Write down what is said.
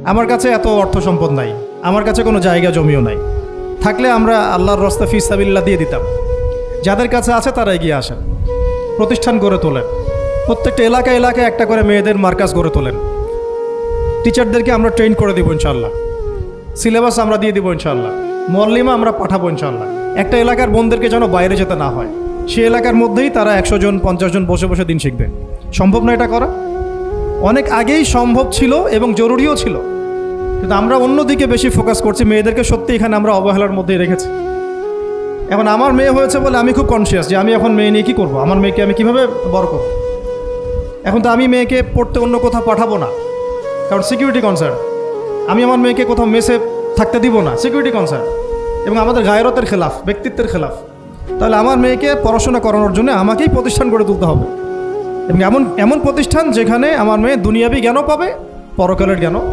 আমার কাছে এত অর্থ সম্পদ নাই, আমার কাছে কোনো জায়গা জমিও নাই, থাকলে আমরা আল্লাহর রাস্তা ফি সাবিলিল্লাহ দিয়ে দিতাম। যাদের কাছে আছে তারা এগিয়ে আসেন, প্রতিষ্ঠান গড়ে তোলেন, প্রত্যেকটা এলাকায় এলাকায় একটা করে মেয়েদের মার্কাজ গড়ে তোলেন, টিচারদেরকে আমরা ট্রেন করে দিব ইনশাআল্লাহ, সিলেবাস আমরা দিয়ে দিব ইনশাআল্লাহ, মুআল্লিমা আমরা পাঠাবো ইনশাআল্লাহ। একটা এলাকার বোনদেরকে যেন বাইরে যেতে না হয়, সেই এলাকার মধ্যেই তারা 100 জন 50 জন বসে বসে দিন শিখবে। সম্ভব না এটা করা? অনেক আগেই সম্ভব ছিল এবং জরুরিও ছিল, কিন্তু আমরা অন্যদিকে বেশি ফোকাস করছি। মেয়েদেরকে সত্যি এখানে আমরা অবহেলার মধ্যেই রেখেছি। এখন আমার মেয়ে হয়েছে বলে আমি খুব কনসিয়াস যে আমি এখন মেয়ে নিয়ে কী করবো, আমার মেয়েকে আমি কীভাবে বড় করব। এখন তো আমি মেয়েকে পড়তে অন্য কোথাও পাঠাবো না, কারণ সিকিউরিটি কনসার্ন। আমি আমার মেয়েকে কোথাও মেসে থাকতে দিব না, সিকিউরিটি কনসার্ন, এবং আমাদের গায়রতের খেলাফ, ব্যক্তিত্বের খেলাফ। তাহলে আমার মেয়েকে পড়াশোনা করানোর জন্য আমাকেই প্রতিষ্ঠান গড়ে তুলতে হবে, এবং এমন প্রতিষ্ঠান যেখানে আমার মেয়ে দুনিয়াবি জ্ঞানও পাবে, পরকালের জ্ঞানও।